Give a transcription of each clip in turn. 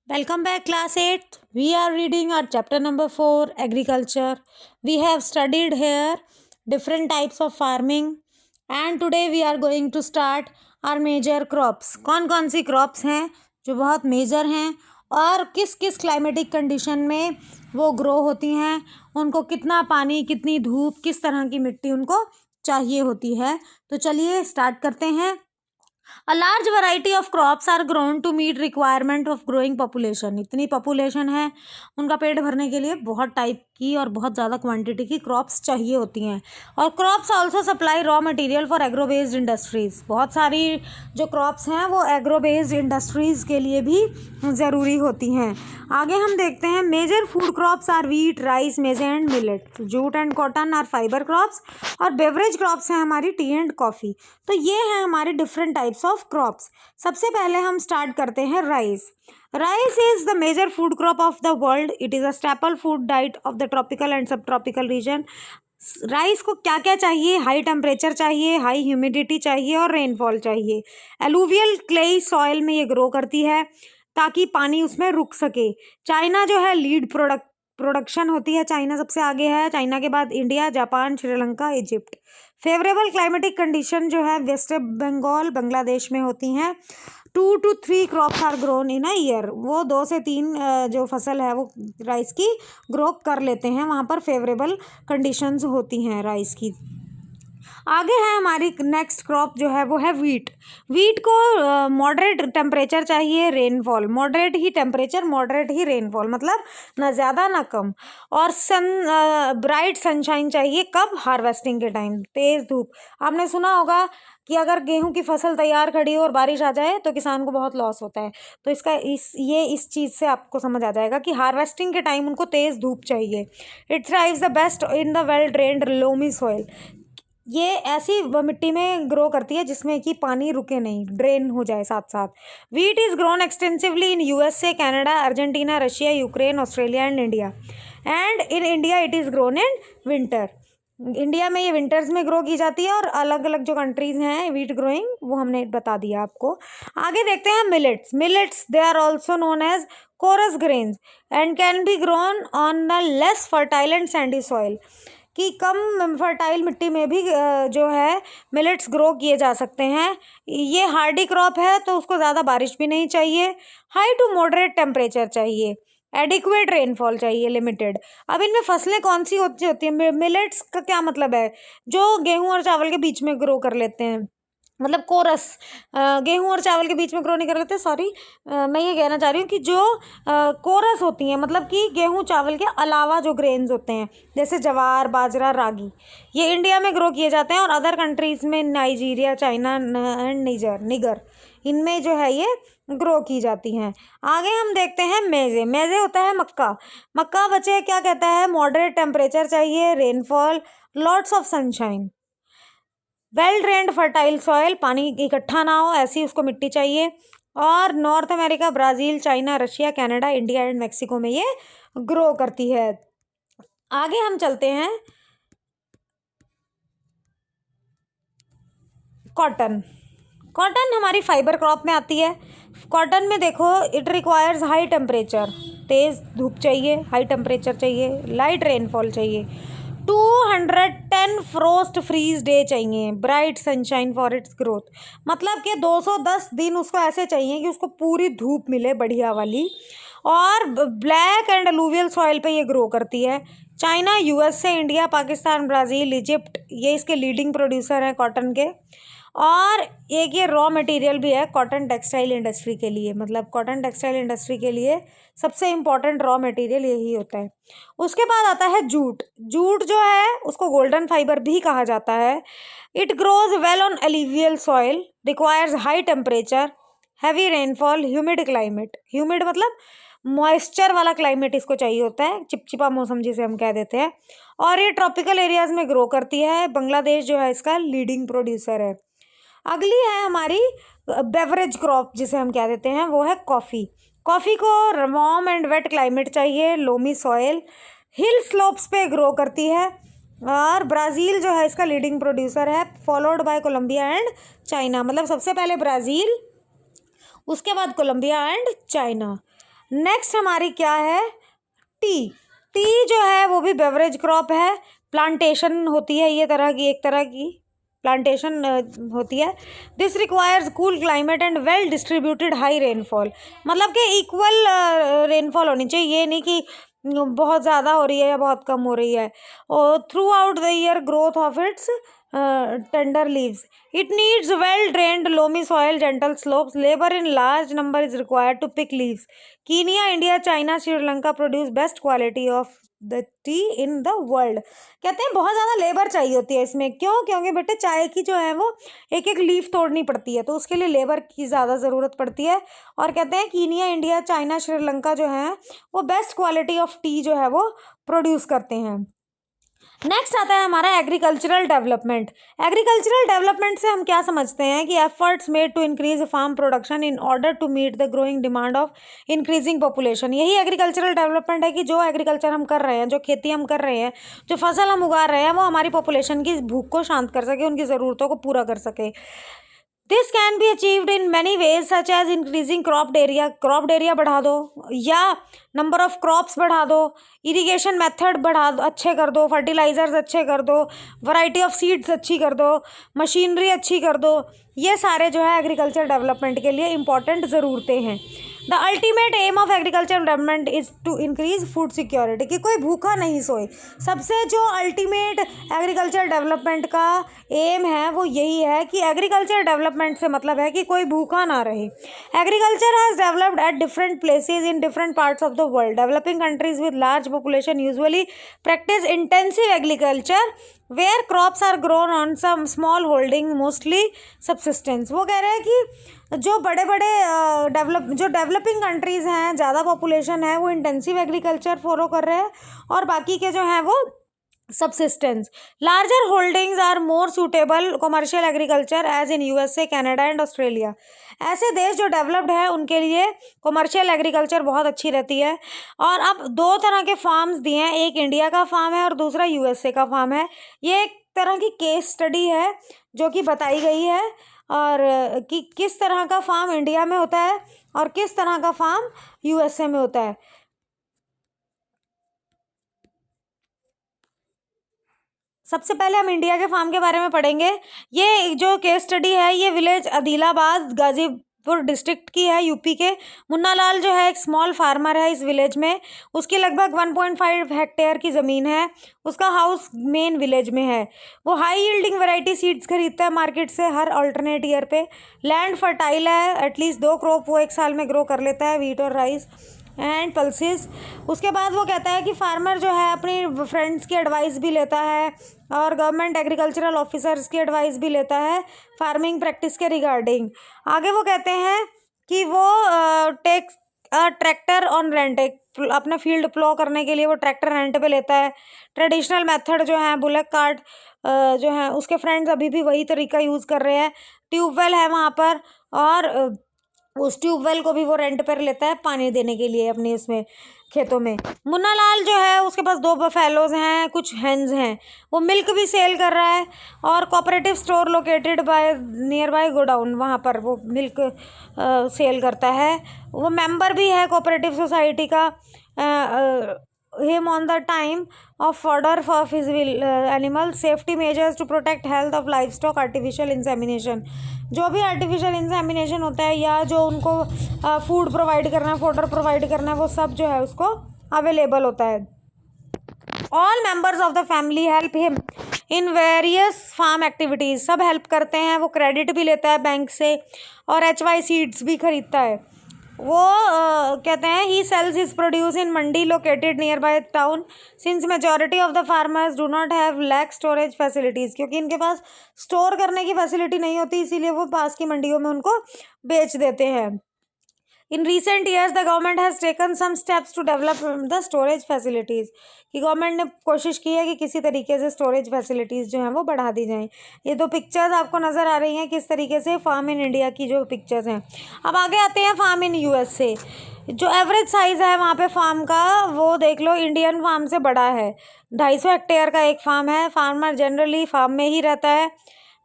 Welcome back, class 8. We are reading our chapter number 4, agriculture. We have studied here different types of farming, and today we are going to start our major crops. कौन कौन सी crops हैं जो बहुत major हैं और किस किस climatic condition में वो ग्रो होती हैं, उनको कितना पानी, कितनी धूप, किस तरह की मिट्टी उनको चाहिए होती है. तो चलिए स्टार्ट करते हैं. A large variety of crops are grown to meet requirement of growing population. इतनी population है, उनका पेट भरने के लिए बहुत टाइप की और बहुत ज़्यादा क्वांटिटी की क्रॉप्स चाहिए होती हैं. और crops also supply raw material for agro based industries. बहुत सारी जो क्रॉप्स हैं वो एग्रो बेस्ड इंडस्ट्रीज़ के लिए भी ज़रूरी होती हैं. आगे हम देखते हैं major food crops are wheat, rice, maize and millet. Jute and cotton are fibre crops और बेवरेज क्रॉप्स हैं हमारी टी एंड कॉफ़ी. तो ये हैं हमारे डिफरेंट टाइप्स ऑफ क्रॉप्स. सबसे पहले हम स्टार्ट करते हैं rice. Rice is the major food crop of the world. It is a staple food diet of the tropical and subtropical region. Rice को क्या क्या चाहिए? हाई टेम्परेचर चाहिए, हाई ह्यूमिडिटी चाहिए और रेनफॉल चाहिए. एलुवियल क्लेई सॉइल में ये ग्रो करती है ताकि पानी उसमें रुक सके. चाइना जो है लीड प्रोडक्शन होती है. चाइना सबसे आगे है. चाइना के बाद India, Japan, Sri Lanka, Egypt. Favourable climatic condition जो है वेस्ट बंगाल, बांग्लादेश में होती हैं. 2 to 3 crops are grown in a year. वो 2 से 3 जो फसल है वो राइस की ग्रो कर लेते हैं. वहाँ पर फेवरेबल कंडीशंस होती हैं राइस की. आगे है हमारी नेक्स्ट क्रॉप जो है वो है वीट. वीट को मॉडरेट टेम्परेचर चाहिए, रेनफॉल मॉडरेट ही टेम्परेचर, मॉडरेट ही रेनफॉल, मतलब ना ज़्यादा ना कम. और ब्राइट सनशाइन चाहिए. कब? हार्वेस्टिंग के टाइम, तेज़ धूप. आपने सुना होगा कि अगर गेहूं की फसल तैयार खड़ी हो और बारिश आ जाए तो किसान को बहुत लॉस होता है. तो इस चीज़ से आपको समझ आ जाएगा कि हार्वेस्टिंग के टाइम उनको तेज़ धूप चाहिए. It thrives the best in the well drained loamy soil. ये ऐसी मिट्टी में ग्रो करती है जिसमें कि पानी रुके नहीं, ड्रेन हो जाए साथ साथ. Wheat is grown extensively in USA, Canada, Argentina, Russia, Ukraine, Australia and India. And in India it is grown in winter. India में ये विंटर्स में ग्रो की जाती है और अलग अलग जो कंट्रीज़ हैं वीट ग्रोइंग वो हमने बता दिया आपको. आगे देखते हैं millets. Millets they are also known as coarse grains and can be grown on the less fertile and sandy soil. कि कम फर्टाइल मिट्टी में भी जो है मिलेट्स ग्रो किए जा सकते हैं. ये हार्डी क्रॉप है तो उसको ज़्यादा बारिश भी नहीं चाहिए. हाई टू मॉडरेट टेम्परेचर चाहिए. एडिक्वेट रेनफॉल चाहिए, लिमिटेड. अब इनमें फसलें कौन सी होती हैं? मिलेट्स का क्या मतलब है? जो गेहूं और चावल के बीच में ग्रो कर लेते हैं, मतलब कोरस. गेहूं और चावल के बीच में ग्रो नहीं कर लेते, सॉरी. मैं ये कहना चाह रही हूँ कि जो कोरस होती हैं, मतलब कि गेहूं चावल के अलावा जो ग्रेन्स होते हैं जैसे जवार, बाजरा, रागी, ये इंडिया में ग्रो किए जाते हैं. और अदर कंट्रीज़ में नाइजीरिया, चाइना एंड निगर, इनमें जो है ये ग्रो की जाती हैं. आगे हम देखते हैं मेजे. मेजे होता है मक्का. मक्का बच्चे क्या कहता है? मॉडरेट टेम्परेचर चाहिए, rainfall, lots of sunshine, well drained fertile soil, पानी इकट्ठा ना हो ऐसी उसको मिट्टी चाहिए. और north America, Brazil, China, Russia, Canada, India and Mexico में ये ग्रो करती है. आगे हम चलते हैं कॉटन. कॉटन हमारी फाइबर क्रॉप में आती है. कॉटन में देखो, इट रिक्वायर्स हाई टेम्परेचर, तेज़ धूप चाहिए, हाई टेम्परेचर चाहिए, लाइट रेनफॉल चाहिए, 210 फ्रोस्ट फ्रीज डे चाहिए, bright sunshine for its growth. मतलब कि 210 दिन उसको ऐसे चाहिए कि उसको पूरी धूप मिले बढ़िया वाली. और ब्लैक एंड अलूवियल सॉइल पे ये ग्रो करती है. China, USA, India, Pakistan, Brazil, Egypt, ये इसके लीडिंग प्रोड्यूसर हैं कॉटन के. और एक ये रॉ मटेरियल भी है कॉटन टेक्सटाइल इंडस्ट्री के लिए. मतलब कॉटन टेक्सटाइल इंडस्ट्री के लिए सबसे इम्पॉर्टेंट रॉ मटेरियल यही होता है. उसके बाद आता है जूट. जूट जो है उसको गोल्डन फाइबर भी कहा जाता है. It grows well on alluvial soil, requires high temperature, heavy rainfall, humid climate. Humid मतलब मॉइस्चर वाला क्लाइमेट इसको चाहिए होता है, चिपचिपा मौसम जिसे हम कह देते हैं. और ये ट्रॉपिकल एरियाज़ में ग्रो करती है. बांग्लादेश जो है इसका लीडिंग प्रोड्यूसर है. अगली है हमारी बेवरेज क्रॉप जिसे हम कह देते हैं, वो है कॉफ़ी. कॉफ़ी को वार्म एंड वेट क्लाइमेट चाहिए, लोमी सॉइल, हिल स्लोप्स पे ग्रो करती है. और ब्राज़ील जो है इसका लीडिंग प्रोड्यूसर है, followed by Colombia and China. मतलब सबसे पहले ब्राज़ील, उसके बाद कोलंबिया एंड चाइना. नेक्स्ट हमारी क्या है, टी। टी जो है वो भी बेवरेज क्रॉप है, प्लांटेशन होती है ये एक तरह की प्लांटेशन होती है। This requires cool climate and well distributed high rainfall, मतलब कि इक्वल रेनफॉल होनी चाहिए, ये नहीं कि बहुत ज़्यादा हो रही है या बहुत कम हो रही है। और through out the year growth of its tender leaves, it needs well drained loamy soil, gentle slopes. Labor in large number is required to pick leaves. Kenya, India, China, Sri Lanka produce best quality of the tea in the world. कहते हैं बहुत ज़्यादा labour चाहिए होती है इसमें, क्यों? क्योंकि बेटे चाय की जो है वो एक एक लीफ तोड़नी पड़ती है, तो उसके लिए लेबर की ज़्यादा ज़रूरत पड़ती है। और कहते हैं कीनिया, इंडिया, चाइना, श्रीलंका जो है वो बेस्ट क्वालिटी ऑफ टी जो है वो प्रोड्यूस करते हैं। नेक्स्ट आता है हमारा एग्रीकल्चरल डेवलपमेंट। एग्रीकल्चरल डेवलपमेंट से हम क्या समझते हैं कि efforts made to increase farm production in order to meet the growing demand of increasing population. यही एग्रीकल्चरल डेवलपमेंट है कि जो एग्रीकल्चर हम कर रहे हैं, जो खेती हम कर रहे हैं, जो फसल हम उगा रहे हैं, वो हमारी पॉपुलेशन की भूख को शांत कर सके, उनकी ज़रूरतों को पूरा कर सके। This can be achieved in many ways such as increasing crop area बढ़ा दो, या नंबर ऑफ क्रॉप्स बढ़ा दो, इरिगेशन मेथड बढ़ा दो, अच्छे कर दो, फर्टिलाइजर्स अच्छे कर दो, वैरायटी ऑफ सीड्स अच्छी कर दो, मशीनरी अच्छी कर दो। ये सारे जो है एग्रीकल्चर डेवलपमेंट के लिए इंपॉर्टेंट ज़रूरतें हैं। The ultimate aim of agriculture development is to increase food security, कि कोई भूखा नहीं सोए। सबसे जो अल्टीमेट एग्रीकल्चर डेवलपमेंट का एम है वो यही है कि एग्रीकल्चर डेवलपमेंट से मतलब है कि कोई भूखा ना रहे। Agriculture has developed at different places in different parts of the world. Developing countries with large population usually practice intensive agriculture where crops are grown on some small holding mostly subsistence. वो कह रहे हैं कि जो बड़े बड़े developing countries हैं, ज़्यादा पॉपुलेशन है, वो इंटेंसिव एग्रीकल्चर फॉलो कर रहे हैं, और बाकी के जो हैं वो subsistence. Larger holdings are more suitable commercial agriculture as in USA, Canada and Australia. ऐसे देश जो डेवलप्ड है उनके लिए कमर्शियल एग्रीकल्चर बहुत अच्छी रहती है। और अब दो तरह के फार्म्स दिए हैं, एक इंडिया का फार्म है और दूसरा यूएसए का फार्म है। ये एक तरह की केस स्टडी है जो कि बताई गई है, और कि किस तरह का फार्म इंडिया में होता है और किस तरह का फार्म यूएसए में होता है। सबसे पहले हम इंडिया के फार्म के बारे में पढ़ेंगे। ये जो केस स्टडी है ये विलेज आदिलाबाद गाजीपुर डिस्ट्रिक्ट की है, यूपी के। मुन्ना लाल जो है एक स्मॉल फार्मर है इस विलेज में। उसकी लगभग 1.5 हेक्टेयर की ज़मीन है। उसका हाउस मेन विलेज में है। वो हाई यील्डिंग वैरायटी सीड्स खरीदता है मार्केट से हर अल्टरनेट ईयर पे। लैंड फर्टाइल है, एटलीस्ट 2 क्रॉप वो एक साल में ग्रो कर लेता है, व्हीट और राइस एंड पल्सेस। उसके बाद वो कहता है कि फार्मर जो है अपनी फ्रेंड्स की एडवाइस भी लेता है और गवर्नमेंट एग्रीकल्चरल ऑफिसर्स की एडवाइस भी लेता है फार्मिंग प्रैक्टिस के रिगार्डिंग। आगे वो कहते हैं कि वो टेक ट्रैक्टर ऑन रेंट, अपने फील्ड प्लो करने के लिए वो ट्रैक्टर रेंट पे लेता है। ट्रेडिशनल मेथड जो है बुलक कार्ट जो है उसके फ्रेंड्स अभी भी वही तरीका यूज़ कर रहे हैं। ट्यूबवेल है वहाँ पर, और उस ट्यूबवेल को भी वो रेंट पर लेता है पानी देने के लिए अपने उसमें खेतों में। मुन्ना लाल जो है उसके पास 2 बफेलोज हैं, कुछ हेन्स हैं। वो मिल्क भी सेल कर रहा है, और cooperative store located by nearby godown, वहाँ पर वो मिल्क सेल करता है। वो मेंबर भी है कोऑपरेटिव सोसाइटी का। him on the time of fodder for his animals, safety measures to protect health of livestock, artificial insemination। जो भी आर्टिफिशियल इंसेमिनेशन होता है या जो उनको फूड प्रोवाइड करना है, फोडर प्रोवाइड करना है, वो सब जो है उसको अवेलेबल होता है। All members of the family help him in various farm activities, सब हेल्प करते हैं। वो क्रेडिट भी लेता है बैंक से और HY सीड्स भी खरीदता है। वो कहते हैं he sells his produce in mandi located near by town since majority of the farmers do not have lack storage facilities, क्योंकि इनके पास स्टोर करने की फैसिलिटी नहीं होती, इसीलिए वो पास की मंडियों में उनको बेच देते हैं। In recent years the government has taken some steps to develop the storage facilities, कि गवर्नमेंट ने कोशिश की है कि किसी तरीके से स्टोरेज फैसिलिटीज़ जो हैं वो बढ़ा दी जाएं। ये 2 पिक्चर्स आपको नज़र आ रही हैं किस तरीके से फार्म इन इंडिया की जो पिक्चर्स हैं। अब आगे आते हैं फार्म इन USA। जो एवरेज साइज़ है वहाँ पे फार्म का वो देख लो, इंडियन फार्म से बड़ा है। 250 हेक्टेयर का एक फार्म है। फार्मर जनरली फार्म में ही रहता है।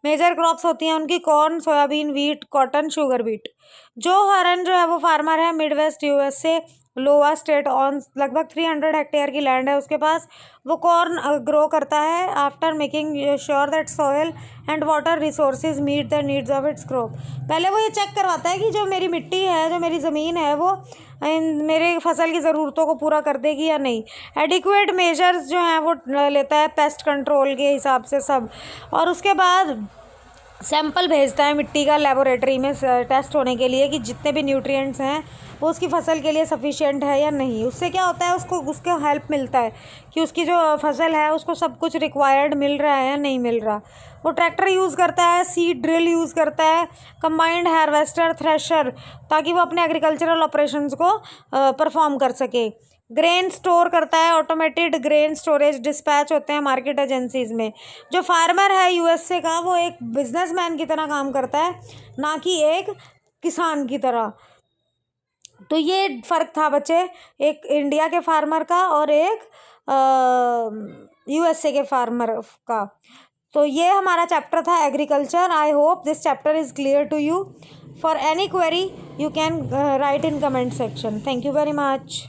मेजर क्रॉप्स होती हैं उनकी corn, soybean, wheat, cotton, sugar beet. जो हरन जो है वो फार्मर है मिड वेस्ट यूएस से, लोवा स्टेट, ऑन लगभग 300 हेक्टेयर की लैंड है उसके पास। वो कॉर्न ग्रो करता है after making sure that soil and water resources meet the needs of its crop. पहले वो ये चेक करवाता है कि जो मेरी मिट्टी है, जो मेरी ज़मीन है, वो मेरे फसल की ज़रूरतों को पूरा कर देगी या नहीं। एडिक्वेट मेजर्स जो हैं वो लेता है पेस्ट कंट्रोल के हिसाब से सब, और उसके बाद सैंपल भेजता है मिट्टी का लेबोरेटरी में टेस्ट होने के लिए कि जितने भी न्यूट्रिएंट्स हैं वो उसकी फसल के लिए सफिशिएंट है या नहीं। उससे क्या होता है, उसको हेल्प मिलता है कि उसकी जो फसल है उसको सब कुछ रिक्वायर्ड मिल रहा है या नहीं मिल रहा। वो ट्रैक्टर यूज़ करता है, सीड ड्रिल यूज़ करता है, कंबाइंड हार्वेस्टर, थ्रेशर, ताकि वो अपने एग्रीकल्चरल ऑपरेशंस को परफॉर्म कर सके। ग्रेन स्टोर करता है, ऑटोमेटेड ग्रेन स्टोरेज डिस्पैच होते हैं मार्केट एजेंसीज में। जो फार्मर है यूएसए का, वो एक बिजनेसमैन की तरह काम करता है, ना कि एक किसान की तरह। तो ये फ़र्क था बच्चे, एक इंडिया के फार्मर का और एक यूएसए के फार्मर का। तो ये हमारा चैप्टर था agriculture. I hope this chapter is clear to you. For any query you can write in comment section. Thank you very much.